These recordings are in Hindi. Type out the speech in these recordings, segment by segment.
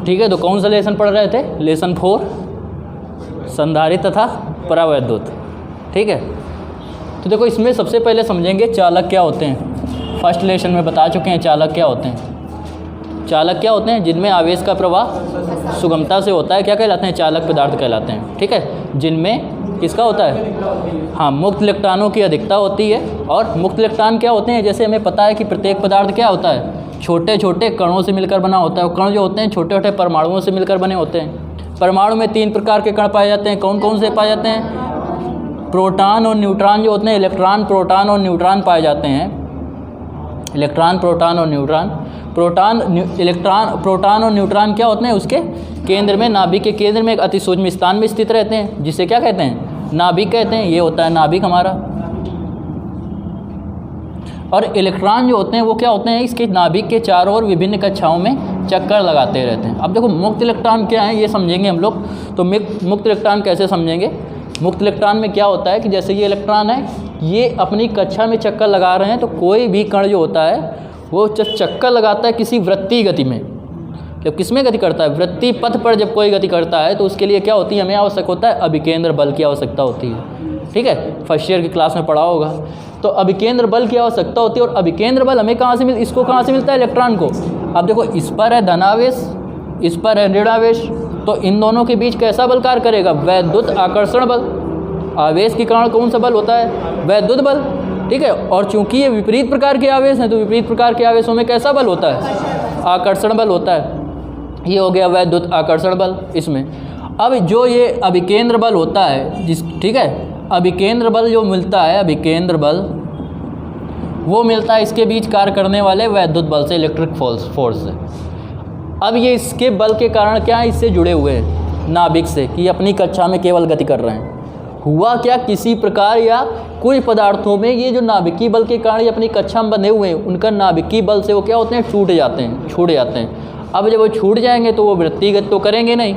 ठीक है, तो कौन सा लेसन पढ़ रहे थे? लेसन 4, संधारित्र तथा परावैद्युत। ठीक है, तो देखो इसमें सबसे पहले समझेंगे चालक क्या होते हैं। फर्स्ट लेसन में बता चुके हैं चालक क्या होते हैं। चालक क्या होते हैं? जिनमें आवेश का प्रवाह सुगमता से होता है, क्या कहलाते हैं? चालक पदार्थ कहलाते हैं। ठीक है, जिनमें किसका होता है? हाँ, मुक्त इलेक्ट्रॉनों की अधिकता होती है। और मुक्त इलेक्ट्रॉन क्या होते हैं? जैसे हमें पता है कि प्रत्येक पदार्थ क्या होता है? छोटे छोटे कणों से मिलकर बना होता है। और कण जो होते हैं छोटे छोटे परमाणुओं से मिलकर बने होते हैं। परमाणु में 3 प्रकार के कण पाए जाते हैं। कौन कौन से पाए जाते हैं? प्रोटॉन और न्यूट्रॉन जो होते हैं, इलेक्ट्रॉन, प्रोटॉन और न्यूट्रॉन पाए जाते हैं। इलेक्ट्रॉन, प्रोटॉन और न्यूट्रॉन। प्रोटॉन और न्यूट्रॉन क्या होते हैं? उसके केंद्र में, नाभिक के केंद्र में एक अति सूक्ष्म स्थान में स्थित रहते हैं, जिसे क्या कहते हैं? नाभिक कहते हैं। ये होता है नाभिक हमारा। और इलेक्ट्रॉन जो होते हैं वो क्या होते हैं? इसके नाभिक के चारों ओर विभिन्न कक्षाओं में चक्कर लगाते रहते हैं। अब देखो मुक्त इलेक्ट्रॉन क्या है ये समझेंगे हम लोग। तो मुक्त इलेक्ट्रॉन कैसे समझेंगे? मुक्त इलेक्ट्रॉन में क्या होता है कि जैसे ये इलेक्ट्रॉन है, ये अपनी कक्षा में चक्कर लगा रहे हैं, तो कोई भी कण जो होता है वो जब चक्कर लगाता है किसी वृत्तीय गति में, जब किस में गति करता है? वृत्तीय पथ पर जब कोई गति करता है तो उसके लिए क्या होती है? हमें आवश्यक होता है अभिकेंद्र बल की आवश्यकता होती है। ठीक है, फर्स्ट ईयर की क्लास में पढ़ा होगा। तो अभिकेंद्र बल की आवश्यकता होती है। और अभिकेंद्र बल हमें कहाँ से इसको कहाँ से मिलता है? इलेक्ट्रॉन को। अब देखो इस पर है धनावेश, इस पर है ऋणावेश, तो इन दोनों के बीच कैसा बल कार्य करेगा? वैद्युत आकर्षण बल। आवेश के कारण कौन सा बल होता है? वैद्युत बल। ठीक है, और चूंकि ये विपरीत प्रकार के आवेश हैं तो विपरीत प्रकार के आवेशों में कैसा बल होता है? आकर्षण बल होता है। ये हो गया वैद्युत आकर्षण बल इसमें। अब जो ये अभिकेंद्र बल होता है ठीक है, अभिकेंद्र बल जो मिलता है, अभिकेंद्र बल वो मिलता है इसके बीच कार्य करने वाले वैद्युत बल से, इलेक्ट्रिक फोर्स से। अब ये इसके बल के कारण क्या है? इससे जुड़े हुए हैं नाभिक से, कि अपनी कक्षा में केवल गति कर रहे हैं। हुआ क्या? किसी प्रकार या कुछ पदार्थों में ये जो नाभिकीय बल के कारण ये अपनी कक्षा में बंधे हुए हैं, उनका नाभिकीय बल से वो क्या होते हैं? छूट जाते हैं। अब जब वो छूट जाएंगे तो वो वृत्तीय गति तो करेंगे नहीं।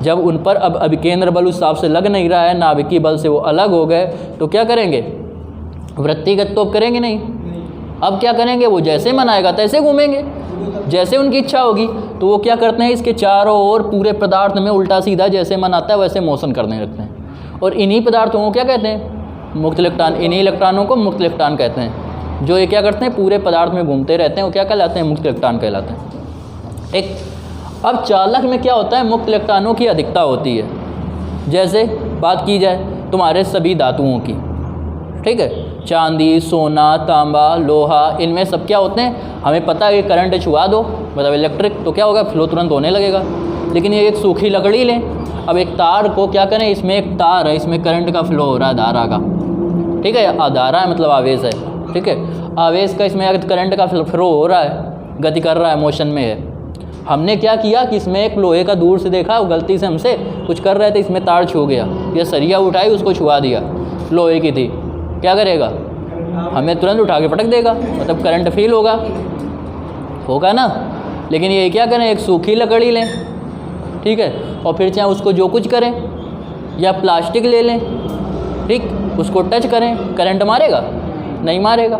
जब उन पर अब अभिकेंद्र बल उस हिसाब से लग नहीं रहा है, नाभिकीय बल से वो अलग हो गए, तो क्या करेंगे? वृत्तीय गति तो करेंगे नहीं। अब क्या करेंगे? वो जैसे मन आएगा तैसे घूमेंगे, जैसे उनकी इच्छा होगी। तो वो क्या करते हैं? इसके चारों ओर पूरे पदार्थ में उल्टा सीधा जैसे मन आता है वैसे मोशन करने लगते हैं। और इन्हीं पदार्थों को क्या कहते हैं? मुक्त इलेक्ट्रॉन। इन्हीं इलेक्ट्रॉनों को मुक्त इलेक्ट्रॉन कहते हैं। जो ये क्या करते हैं? पूरे पदार्थ में घूमते रहते हैं, वो क्या कहलाते हैं? मुक्त इलेक्ट्रॉन कहलाते हैं। एक अब चालक में क्या होता है? मुक्त इलेक्ट्रॉनों की अधिकता होती है। जैसे बात की जाए तुम्हारे सभी धातुओं की, ठीक है, चांदी, सोना, तांबा, लोहा, इनमें सब क्या होते हैं? हमें पता है कि करंट छुआ दो मतलब इलेक्ट्रिक, तो क्या होगा? फ्लो तुरंत होने लगेगा। लेकिन ये एक सूखी लकड़ी लें, अब एक तार को क्या करें? इसमें एक तार है, इसमें करंट का फ्लो हो रहा है, धारा का। ठीक है, धारा है मतलब आवेश है। ठीक है, आवेश का इसमें अगर करंट का फ्लो हो रहा है, गति कर रहा है, मोशन में है। हमने क्या किया कि इसमें एक लोहे का दूर से देखा, गलती से हमसे कुछ कर रहे थे, इसमें तार छू गया, या सरिया उठाई उसको छुआ दिया, लोहे की थी, क्या करेगा? हमें तुरंत उठा के पटक देगा, मतलब करंट फील होगा ना। लेकिन ये क्या करें? एक सूखी लकड़ी लें, ठीक है, और फिर चाहे उसको जो कुछ करें, या प्लास्टिक ले लें, ठीक, उसको टच करें, करंट मारेगा? नहीं मारेगा।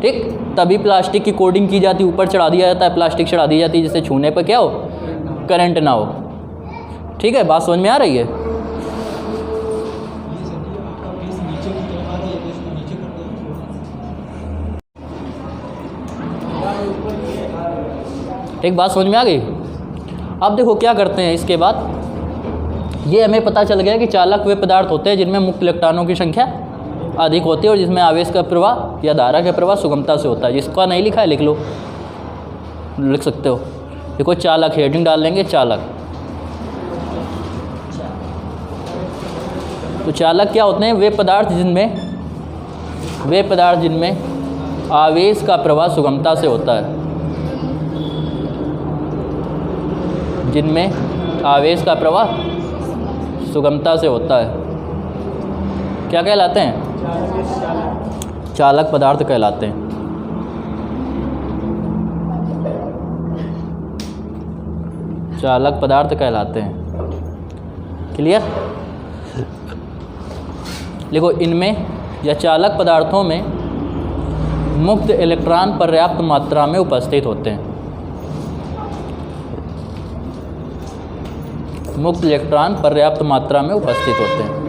ठीक, तभी प्लास्टिक की कोटिंग की जाती है, ऊपर चढ़ा दिया जाता है, प्लास्टिक चढ़ा दी जाती है, जिससे छूने पर क्या हो? करंट ना हो। ठीक है, बात समझ में आ रही है? एक बात समझ में आ गई? अब देखो क्या करते हैं इसके बाद, ये हमें पता चल गया कि चालक वे पदार्थ होते हैं जिनमें मुक्त इलेक्ट्रॉनों की संख्या अधिक होती है और जिसमें आवेश का प्रवाह या धारा का प्रवाह सुगमता से होता है। जिसका नहीं लिखा है लिख लो, लिख सकते हो। देखो चालक, हेडिंग डाल लेंगे चालक। तो चालक क्या होते हैं? वे पदार्थ जिनमें आवेश का प्रवाह सुगमता से होता है, जिनमें आवेश का प्रवाह सुगमता से होता है, क्या कहलाते हैं? चालक पदार्थ कहलाते हैं। चालक पदार्थ कहलाते हैं। क्लियर? देखो इनमें या चालक पदार्थों में मुक्त इलेक्ट्रॉन पर्याप्त मात्रा में उपस्थित होते हैं। मुक्त इलेक्ट्रॉन पर्याप्त मात्रा में उपस्थित होते हैं।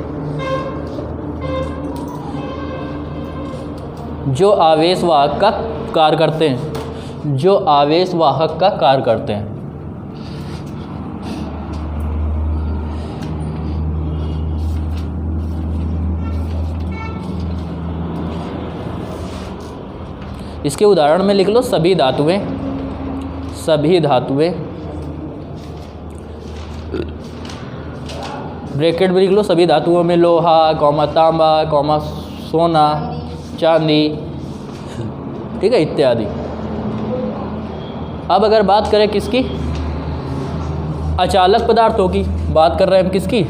जो आवेश वाहक का कार्य करते हैं, जो आवेश वाहक का कार्य करते हैं। इसके उदाहरण में लिख लो सभी धातुएं, सभी धातुएं, ब्रैकेट में लिख लो सभी धातुओं में लोहा, कॉमा तांबा, कॉमा सोना, चांदी, ठीक है, इत्यादि। अब अगर बात करें किसकी, अचालक पदार्थों की, बात कर रहे हैं हम किसकी,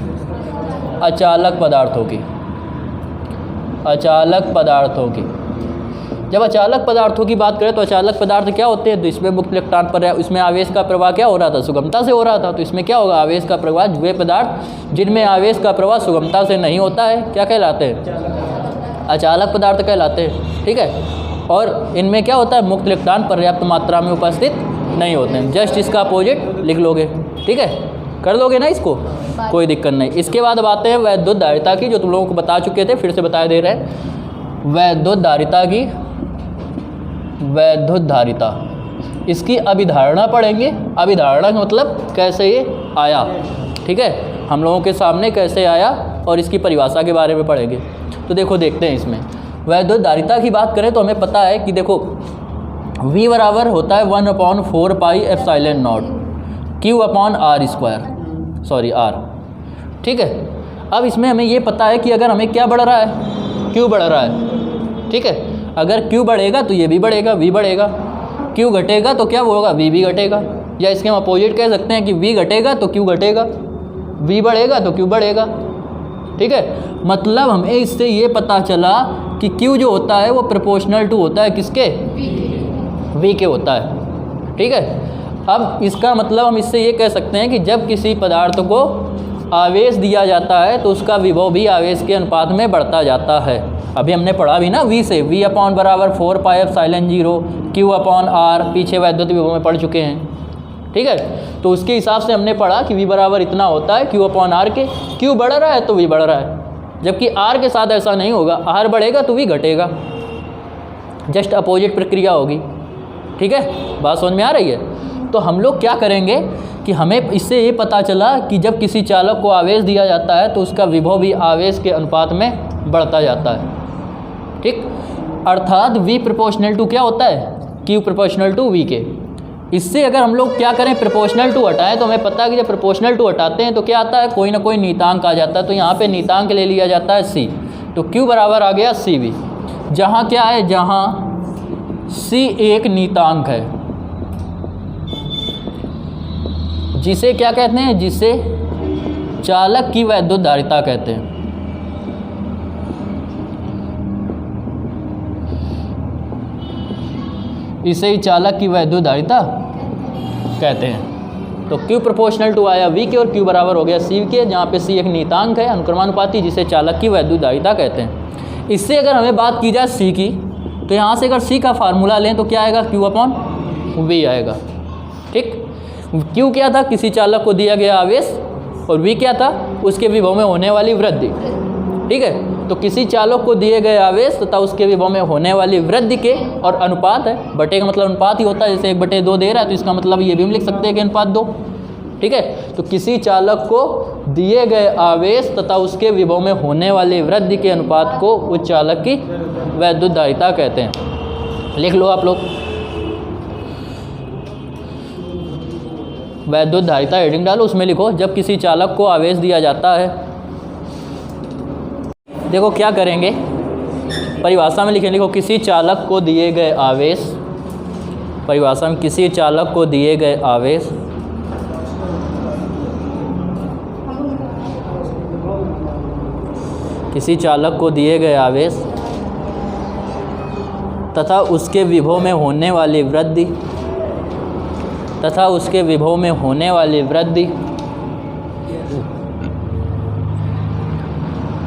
अचालक पदार्थों की, अचालक पदार्थों की। जब अचालक पदार्थों की बात करें तो अचालक पदार्थ क्या होते हैं, तो इसमें मुक्त इलेक्ट्रॉन पर, इसमें आवेश का प्रवाह क्या हो रहा था, सुगमता से हो रहा था। तो इसमें क्या होगा, आवेश का प्रवाह, वे पदार्थ जिनमें आवेश का प्रवाह सुगमता से नहीं होता है क्या कहलाते हैं, अचालक पदार्थ कहलाते हैं, ठीक है। और इनमें क्या होता है, मुक्त इलेक्ट्रॉन पर्याप्त मात्रा में उपस्थित नहीं होते हैं। जस्ट इसका अपोजिट लिख लोगे, ठीक है, कर लोगे ना इसको, कोई दिक्कत नहीं। इसके बाद अब आते हैं वैद्युत धारिता की, जो तुम लोगों को बता चुके थे, फिर से बता दे रहे हैं। वैद्युत धारिता की, वैद्युत धारिता, इसकी अभिधारणा पढ़ेंगे। अभिधारणा का मतलब कैसे ये आया, ठीक है, हम लोगों के सामने कैसे आया, और इसकी परिभाषा के बारे में पढ़ेंगे। तो देखो देखते हैं इसमें वैद्युत धारिता की बात करें तो हमें पता है कि देखो V बराबर होता है 1/4 pi epsilon not Q/r², sorry R, ठीक है। अब इसमें हमें ये पता है कि अगर हमें क्या बढ़ रहा है, Q बढ़ रहा है, ठीक है। अगर Q बढ़ेगा तो ये भी बढ़ेगा, V बढ़ेगा। Q घटेगा तो क्या होगा, V भी घटेगा। या इसके हम अपोजिट कह सकते हैं कि V घटेगा तो Q घटेगा, V बढ़ेगा तो Q बढ़ेगा, ठीक है। मतलब हमें इससे ये पता चला कि Q जो होता है वो प्रोपोर्शनल टू होता है किसके, V के होता है, ठीक है। अब इसका मतलब हम इससे ये कह सकते हैं कि जब किसी पदार्थ को आवेश दिया जाता है तो उसका विभव भी आवेश के अनुपात में बढ़ता जाता है। अभी हमने पढ़ा भी ना V से, V/4 पाई एप्सिलॉन 0 Q/r, पीछे वैद्युत विभव में पढ़ चुके हैं, ठीक है। तो उसके हिसाब से हमने पढ़ा कि V बराबर इतना होता है Q/r के। Q बढ़ रहा है तो V बढ़ रहा है, जबकि R के साथ ऐसा नहीं होगा, R बढ़ेगा तो V घटेगा, जस्ट अपोजिट प्रक्रिया होगी, ठीक है। बात समझ में आ रही है। तो हम लोग क्या करेंगे कि हमें इससे ये पता चला कि जब किसी चालक को आवेश दिया जाता है तो उसका विभव भी आवेश के अनुपात में बढ़ता जाता है, ठीक। अर्थात V प्रोपोर्शनल टू क्या होता है, Q प्रोपोर्शनल टू V के। इससे अगर हम लोग क्या करें, प्रोपोर्शनल टू हटाएं, तो हमें पता है कि जब प्रोपोर्शनल टू हटाते हैं तो क्या आता है, कोई ना कोई नीतांक आ जाता है। तो यहाँ पे नीतांक ले लिया जाता है C, तो Q बराबर आ गया CV, जहाँ क्या है, जहाँ C एक नीतांक है, जिसे क्या कहते हैं, जिसे चालक की वैद्युत धारिता कहते हैं। इसे ही चालक की वैद्युत धारिता कहते हैं। तो Q प्रोपोर्शनल टू आया V के और Q बराबर हो गया C के, जहाँ पे C एक नीतांक है अनुक्रमानुपाती, जिसे चालक की वैद्युत धारिता कहते हैं। इससे अगर हमें बात की जाए C की, तो यहाँ से अगर C का फार्मूला लें तो क्या आएगा, Q/V आएगा, ठीक। Q क्या था, किसी चालक को दिया गया आवेश, और V क्या था, उसके विभव में होने वाली वृद्धि, ठीक है। तो किसी चालक को दिए गए आवेश तथा उसके विभव में होने वाली वृद्धि के, और अनुपात है, बटे का मतलब अनुपात ही होता है, जैसे 1/2 दे रहा है तो इसका मतलब ये भी हम लिख सकते हैं कि अनुपात 2, ठीक है। तो किसी चालक को दिए गए आवेश तथा उसके विभव में होने वाली वृद्धि के अनुपात को उस चालक की वैद्युत धारिता कहते हैं। लिख लो आप लोग, वैद्युत धारिता हेडिंग डालो, उसमें लिखो जब किसी चालक को आवेश दिया जाता है। देखो क्या करेंगे, परिभाषा में लिखें, लिखो किसी चालक को दिए गए आवेश, परिभाषा में किसी चालक को दिए गए आवेश किसी चालक को दिए गए आवेश तथा उसके विभव में होने वाली वृद्धि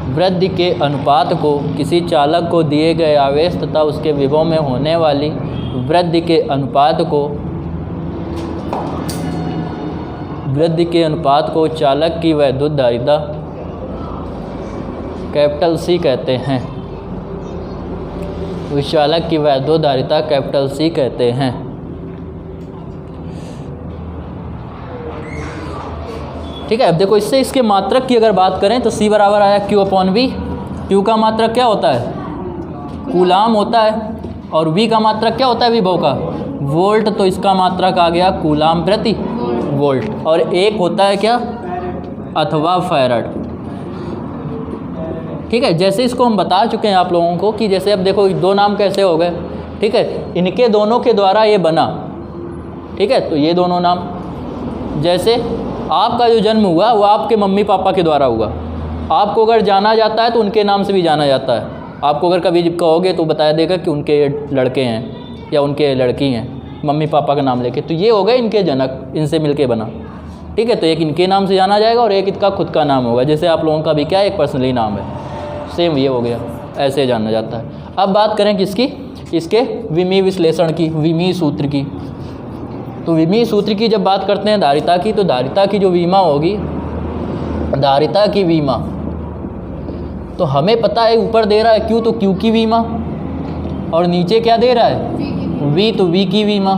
वृद्धि के अनुपात को, किसी चालक को दिए गए आवेश तथा उसके विभव में होने वाली वृद्धि के अनुपात को वृद्धि के अनुपात को चालक की वैद्युत धारिता कैपिटल C कहते हैं। उस चालक की वैद्युत धारिता कैपिटल C कहते हैं। ठीक है, अब देखो इससे इसके मात्रक की अगर बात करें तो C बराबर आया Q/V। Q का मात्रक क्या होता है? कूलाम होता है। और V का मात्रक क्या होता है विभव का? वोल्ट। तो इसका मात्रक आ गया कूलाम प्रति वोल्ट। और एक होता है क्या? अथवा फैराड। ठीक है, जैसे इसको हम बता चुके हैं आप लोगों को कि जैसे अब देखो दो नाम कैसे हो गए। ठीक है, इनके दोनों के द्वारा ये बना। ठीक है, तो ये दोनों नाम, जैसे आपका जो जन्म हुआ वो आपके मम्मी पापा के द्वारा हुआ। आपको अगर जाना जाता है तो उनके नाम से भी जाना जाता है। आपको अगर कभी कहोगे तो बताया देगा कि उनके लड़के हैं या उनके लड़की हैं, मम्मी पापा का नाम लेके। तो ये हो गए इनके जनक, इनसे मिलके बना। ठीक है, तो एक इनके नाम से जाना जाएगा और एक इनका खुद का नाम होगा। जैसे आप लोगों का भी क्या एक पर्सनली नाम है, सेम ये हो गया, ऐसे जाना जाता है। अब बात करें किसकी? इसके विमीय विश्लेषण की, विमीय सूत्र की। तो विमीय सूत्र की जब बात करते हैं धारिता की, तो धारिता की जो विमा होगी, धारिता की विमा, तो हमें पता है ऊपर दे रहा है Q, तो Q की विमा, और नीचे क्या दे रहा है? V, तो V की विमा।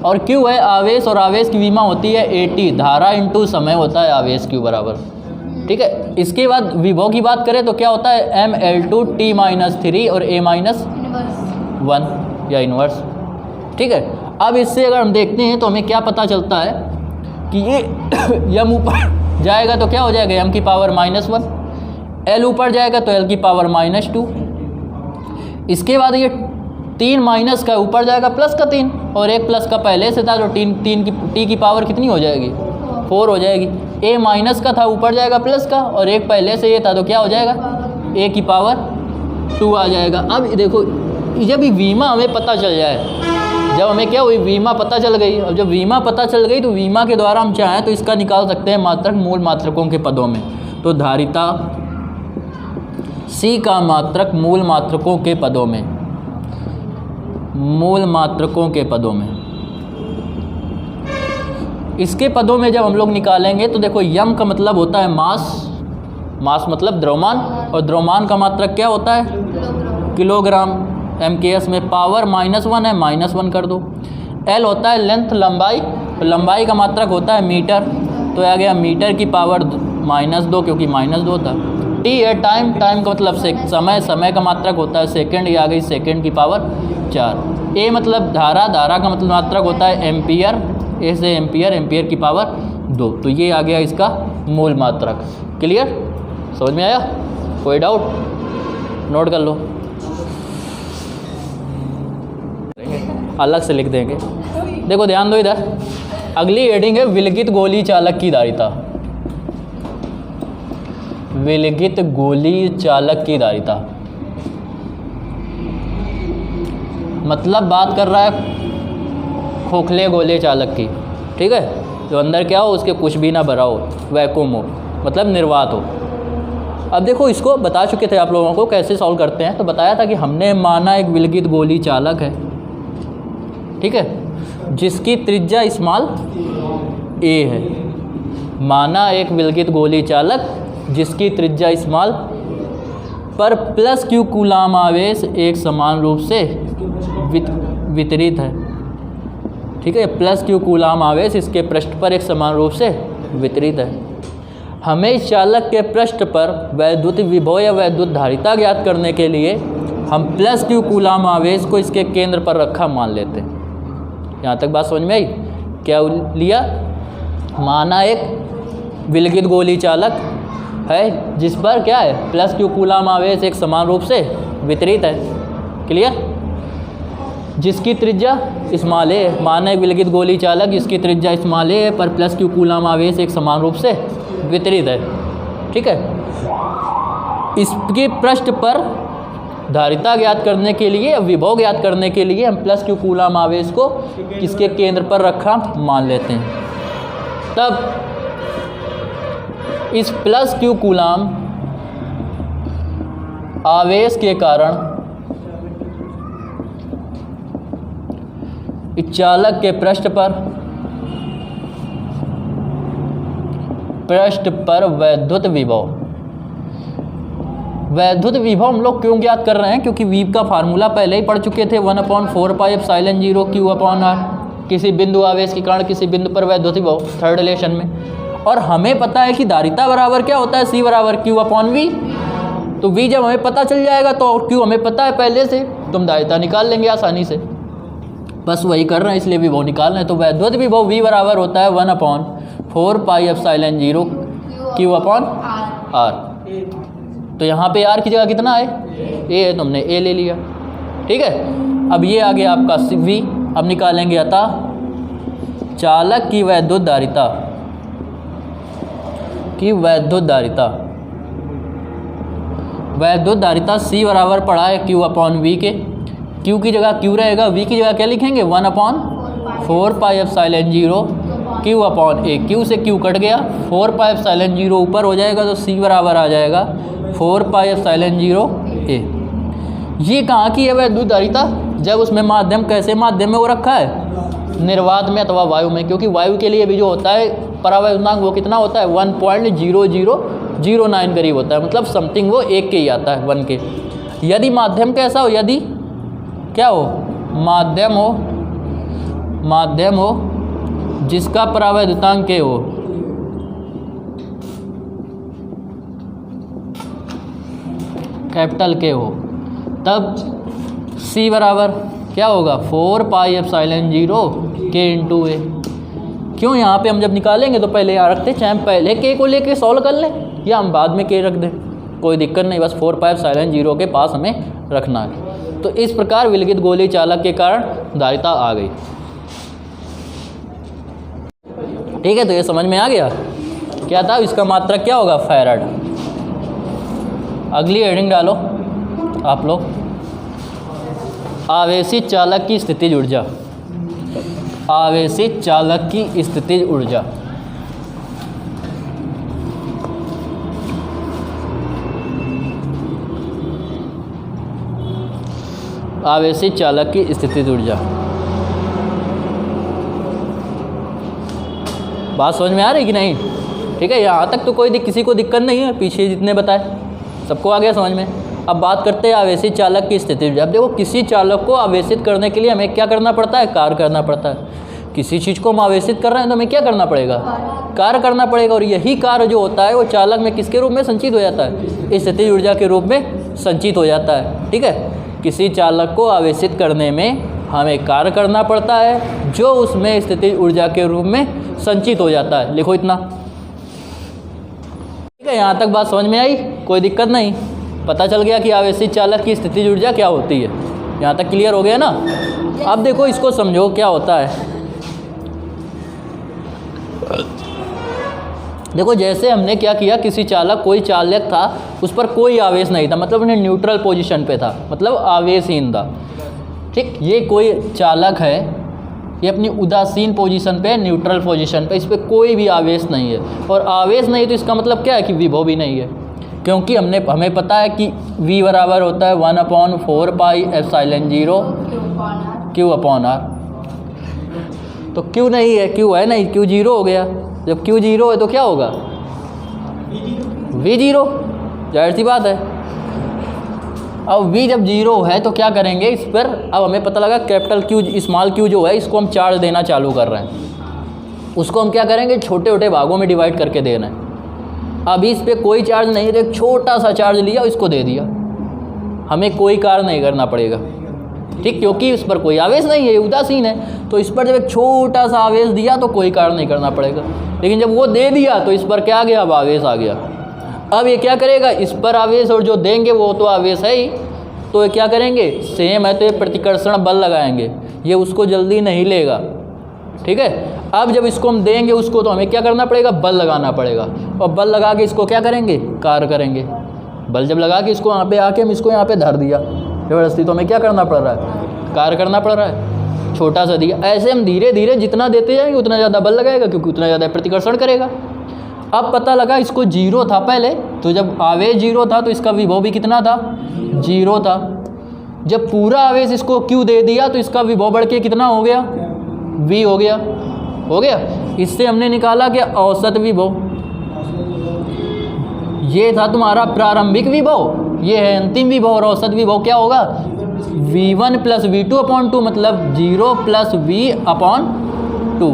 और Q है आवेश, और आवेश की विमा होती है AT, धारा इंटू समय होता है आवेश Q बराबर। ठीक है, इसके बाद विभव की बात करें तो क्या होता है? ML2T-3 और A-1 या इनवर्स। ठीक है, अब इससे अगर हम देखते हैं तो हमें क्या पता चलता है कि ये यम ऊपर जाएगा तो क्या हो जाएगा? m की पावर -1। l ऊपर जाएगा तो l की पावर -2। इसके बाद ये 3 माइनस का ऊपर जाएगा प्लस का 3, और एक प्लस का पहले से था तो t की पावर कितनी हो जाएगी? 4 हो जाएगी। a माइनस का था ऊपर जाएगा प्लस का, और एक पहले से ये था तो क्या हो जाएगा? a की पावर 2 आ जाएगा। अब देखो जब ये वीमा हमें पता चल जाए, जब हमें क्या हुई? वीमा पता चल गई। अब जब वीमा पता चल गई तो वीमा के द्वारा हम चाहें तो इसका निकाल सकते हैं मात्रक मूल मात्रकों के पदों में। तो धारिता C का मात्रक मूल मात्रकों के पदों में, मूल मात्रकों के पदों में, इसके पदों में जब हम लोग निकालेंगे तो देखो यम का मतलब होता है मास, मास मतलब द्रव्यमान, और द्रव्यमान का मात्रक क्या होता है? किलोग्राम। MKS में पावर -1 है, -1 कर दो। L होता है लेंथ, लंबाई, तो लंबाई का मात्रक होता है मीटर, तो आ गया मीटर की पावर -2 क्योंकि -2 था। T है टाइम, टाइम का मतलब समय, समय का मात्रक होता है सेकंड, ये आ गई सेकंड की पावर 4। A मतलब धारा, धारा का मतलब मात्रक होता है एम्पियर, A से एम्पियर, एम्पियर की पावर 2। तो ये आ गया इसका मूल मात्रक। क्लियर? समझ में आया? कोई डाउट? नोट कर लो, अलग से लिख देंगे। देखो ध्यान दो इधर, अगली हेडिंग है विलगित गोली चालक की धारिता। विलगित गोली चालक की धारिता मतलब बात कर रहा है खोखले गोले चालक की। ठीक है, जो अंदर क्या हो उसके कुछ भी ना भरा हो, वैक्यूम हो, मतलब निर्वात हो। अब देखो इसको बता चुके थे आप लोगों को कैसे सॉल्व करते हैं। तो बताया था कि हमने माना एक विलगित गोली चालक है, ठीक है, जिसकी त्रिज्या स्मॉल a है। माना एक विलगित गोली चालक जिसकी त्रिज्या स्मॉल पर प्लस Q कूलाम आवेश एक समान रूप से वितरित है। ठीक है, प्लस Q कूलाम आवेश इसके पृष्ठ पर एक समान रूप से वितरित है। हमें इस चालक के पृष्ठ पर वैद्युत विभव या वैद्युत धारिता ज्ञात करने के लिए हम प्लस Q कूलाम आवेश को इसके केंद्र पर रखा मान लेते हैं। यहाँ तक बात समझ में आई? क्या लिया? माना एक विलगित गोली चालक है जिस पर क्या है? प्लस Q कूलाम आवेश एक समान रूप से वितरित है। क्लियर? जिसकी त्रिज्या स्मॉल a, माना एक विलगित गोली चालक जिसकी त्रिज्या स्मॉल a है पर प्लस Q कूलाम आवेश एक समान रूप से वितरित है। ठीक है, इसके पृष्ठ पर धारिता ज्ञात करने के लिए, विभव ज्ञात करने के लिए हम प्लस Q कूलाम आवेश को किसके केंद्र पर रखा मान लेते हैं। तब इस प्लस Q कूलाम आवेश के कारण इस चालक के पृष्ठ पर पृष्ठ पर वैद्युत विभव। वैद्युत विभव हम लोग क्यों ज्ञात कर रहे हैं, क्योंकि V का फार्मूला पहले ही पढ़ चुके थे, 1/4πε0 Q/R। किसी बिंदु आवेश के कारण किसी बिंदु पर वैद्युत विभव, थर्ड रिलेशन में। और हमें पता है कि धारिता बराबर क्या होता है, C बराबर Q/V। तो V जब हमें पता चल जाएगा तो Q हमें पता है पहले से, तो हम धारिता निकाल लेंगे आसानी से। बस वही कर रहे हैं, इसलिए विभव निकाल रहे हैं। तो वैद्युत विभव V बराबर होता है 1/4πε0 Q/R। तो यहाँ पे R की जगह कितना है, A है, तुमने A ले लिया, ठीक है। अब ये आ गया आपका V। अब निकालेंगे अतः चालक की वैद्युत धारिता, वैद्युत धारिता C बराबर पड़ा है Q/V के। Q की जगह Q रहेगा, V की जगह क्या लिखेंगे, 1/4πε0 Q/A। Q से Q कट गया, 4πε0 ऊपर हो जाएगा तो C बराबर आ जाएगा 4πε0A। ये कहाँ की है वैद्युत धारिता, जब उसमें माध्यम, कैसे माध्यम में वो रखा है, निर्वात में अथवा वायु में। क्योंकि वायु के लिए भी जो होता है परावैद्युतांक वो कितना होता है, 1.0009 करीब होता है, मतलब समथिंग वो 1 के ही आता है, 1 के। यदि माध्यम कैसा हो, यदि क्या हो, माध्यम हो जिसका परावैद्युतांक K हो, कैपिटल K हो, तब C बराबर क्या होगा, 4πε0 K/A। क्यों, यहाँ पे हम जब निकालेंगे तो पहले यहाँ रखते, चाहे हम पहले K को लेके सॉल्व कर लें या हम बाद में K रख दें, कोई दिक्कत नहीं, बस 4πε0 के पास हमें रखना है। तो इस प्रकार विलगित गोलीय चालक के कारण धारिता आ गई, ठीक है। तो ये समझ में आ गया क्या था, इसका मात्रक क्या होगा, फैराड। अगली हेडिंग डालो आप लोग, आवेशित चालक की स्थितिज ऊर्जा, आवेशित चालक की स्थितिज ऊर्जा। आवेशित चालक की स्थितिज ऊर्जा, बात समझ में आ रही कि नहीं, ठीक है। यहाँ तक तो कोई किसी को दिक्कत नहीं है, पीछे जितने बताए सबको आ गया समझ में। अब बात करते हैं आवेशित चालक की स्थिति। अब देखो, किसी चालक को आवेशित करने के लिए हमें क्या करना पड़ता है, कार्य करना पड़ता है। किसी चीज़ को हम आवेशित कर रहे हैं तो हमें क्या करना पड़ेगा, कार्य करना पड़ेगा। और यही कार्य जो होता है वो चालक में किसके रूप में संचित हो जाता है, स्थितिज ऊर्जा के रूप में संचित हो जाता है, ठीक है। किसी चालक को आवेशित करने में हमें कार्य करना पड़ता है जो उसमें स्थितिज ऊर्जा के रूप में संचित हो जाता है। लिखो इतना, ठीक है। यहाँ तक बात समझ में आई, कोई दिक्कत नहीं, पता चल गया कि आवेशित चालक की स्थितिज ऊर्जा क्या होती है। यहाँ तक क्लियर हो गया ना। अब देखो इसको समझो क्या होता है। देखो जैसे हमने क्या किया, किसी चालक, कोई चालक था, उस पर कोई आवेश नहीं था, मतलब उन्हें न्यूट्रल पोजीशन पे था, मतलब आवेशहीन था, ठीक। ये कोई चालक है, ये अपनी उदासीन पोजीशन पे, न्यूट्रल पोजीशन पे, इस पर कोई भी आवेश नहीं है। और आवेश नहीं तो इसका मतलब क्या है कि विभव भी नहीं है, क्योंकि हमें पता है कि V बराबर होता है 1/4πε0 Q/R। तो Q नहीं है, Q है नहीं, Q 0 हो गया। जब Q 0 है तो क्या होगा, V 0, जाहिर सी बात है। अब V जब 0 है तो क्या करेंगे इस पर, अब हमें पता लगा कैपिटल Q, स्मॉल q जो है, इसको हम चार्ज देना चालू कर रहे हैं। उसको हम क्या करेंगे, छोटे छोटे भागों में डिवाइड करके देना है। अभी इस पर कोई चार्ज नहीं है तो एक छोटा सा चार्ज लिया, इसको दे दिया, हमें कोई कार्य नहीं करना पड़ेगा, ठीक, क्योंकि इस पर कोई आवेश नहीं है, उदासीन है। तो इस पर जब एक छोटा सा आवेश दिया तो कोई कार्य नहीं करना पड़ेगा। लेकिन जब वो दे दिया तो इस पर क्या आ गया, अब आवेश आ गया। अब ये क्या करेगा, इस पर आवेश, और जो देंगे वो तो आवेश है ही, तो ये क्या करेंगे, सेम है तो ये प्रतिकर्षण बल लगाएंगे, ये उसको जल्दी नहीं लेगा, ठीक है। अब जब इसको हम देंगे उसको, तो हमें क्या करना पड़ेगा, बल लगाना पड़ेगा, और बल लगा के इसको क्या करेंगे, कार्य करेंगे। बल जब लगा के इसको यहाँ पे आके हम इसको यहाँ पे धर दिया जबरदस्ती, तो हमें क्या करना पड़ रहा है, कार्य करना पड़ रहा है, छोटा सा दिया। ऐसे हम धीरे धीरे जितना देते जाएंगे उतना ज़्यादा बल लगाएगा, क्योंकि उतना ज़्यादा प्रतिकर्षण करेगा। अब पता लगा इसको 0 था पहले, तो जब आवेश 0 था तो इसका विभव भी कितना था, 0 था। जब पूरा आवेश इसको Q दे दिया तो इसका विभव बढ़ के कितना हो गया, V हो गया। इससे हमने निकाला कि औसत विभव, ये था तुम्हारा प्रारंभिक विभव, ये है अंतिम विभव, और औसत विभव क्या होगा V1 + V2/2, मतलब 0 + V/2।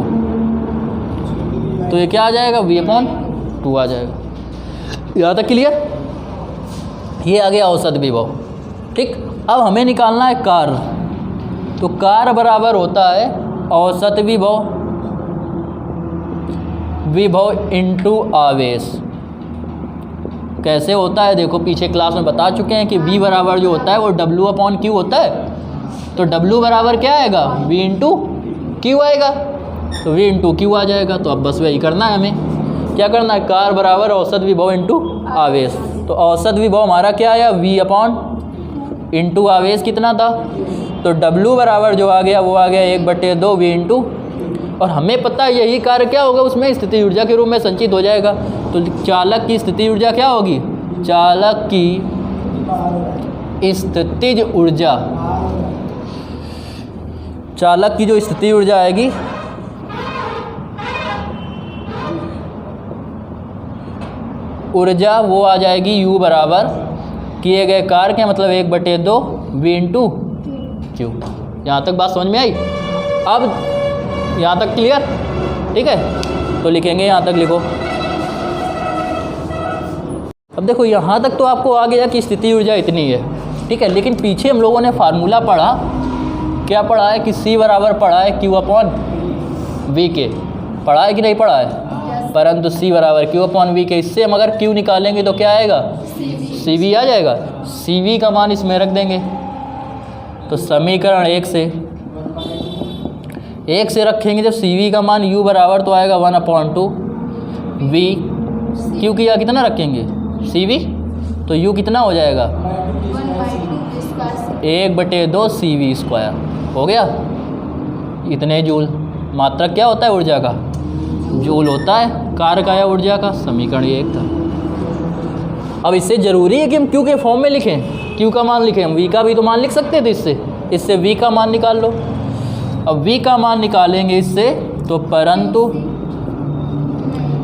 तो ये क्या आ जाएगा V/2 आ जाएगा। यहाँ तक क्लियर? ये आ गया औसत विभव। ठीक, अब हमें निकालना है कार्य। तो कार्य बराबर होता है औसत विभव इनटू आवेश। कैसे होता है देखो, पीछे क्लास में बता चुके हैं कि V बराबर जो होता है वो W/Q होता है। तो W बराबर क्या आएगा V × Q आएगा, तो V × Q आ जाएगा। तो अब बस वही करना है, हमें क्या करना है, कार्य बराबर औसत विभव इनटू आवेश। तो औसत विभव हमारा क्या आया V/ इनटू आवेश कितना था, तो W बराबर जो आ गया वो आ गया 1/2 V × और हमें पता है यही कार्य क्या होगा उसमें स्थिति ऊर्जा के रूप में संचित हो जाएगा। तो चालक की स्थिति ऊर्जा क्या होगी, चालक की स्थितिज ऊर्जा, चालक की जो स्थिति ऊर्जा आएगी ऊर्जा वो आ जाएगी U बराबर किए गए कार्य के मतलब 1/2 V × Q। यहाँ तक बात समझ में आई? अब यहाँ तक क्लियर? ठीक है, तो लिखेंगे यहाँ तक लिखो। अब देखो यहाँ तक तो आपको आ गया कि स्थिति ऊर्जा इतनी है, ठीक है, लेकिन पीछे हम लोगों ने फार्मूला पढ़ा, क्या पढ़ा है कि C बराबर पढ़ा है Q/V के, पढ़ा है कि नहीं पढ़ा है? परंतु C बराबर Q/V के, इससे हम अगर Q निकालेंगे तो क्या आएगा CV आ जाएगा। CV का मान इसमें रख देंगे, तो समीकरण 1 से रखेंगे जब CV का मान U बराबर तो आएगा 1/2 V। Q की कितना रखेंगे CV, तो U कितना हो जाएगा 1/2 CV²। हो गया, इतने जूल। मात्रक क्या होता है ऊर्जा का, जूल होता है। कार्य का या ऊर्जा का, समीकरण 1 था। अब इससे ज़रूरी है कि हम Q के फॉर्म में लिखें, Q का मान लिखें, हम V का भी तो मान लिख सकते थे। इससे V का मान निकाल लो। अब V का मान निकालेंगे इससे, तो परंतु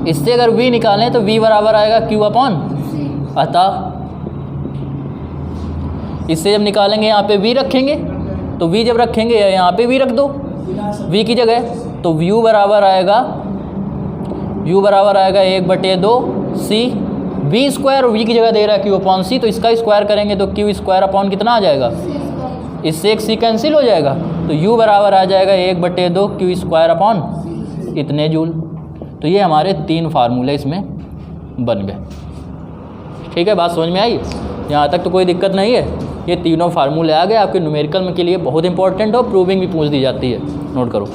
इससे अगर V निकालें तो V बराबर आएगा Q/, अतः इससे जब निकालेंगे यहाँ पे V रखेंगे, तो V जब रखेंगे यहाँ पे V रख दो V की जगह, तो U बराबर आएगा 1/2 C V², और V की जगह दे रहा है Q/C, तो इसका स्क्वायर करेंगे तो Q² कितना आ जाएगा, इससे एक C कैंसिल हो जाएगा, तो U बराबर आ जाएगा 1/2 Q² इतने जूल। तो ये हमारे 3 फार्मूले इसमें बन गए। ठीक है, बात समझ में आई? यहाँ तक तो कोई दिक्कत नहीं है। ये तीनों फार्मूले आ गए आपके न्यूमेरिकल में के लिए बहुत इंपॉर्टेंट हो, प्रूविंग भी पूछ दी जाती है, नोट करो।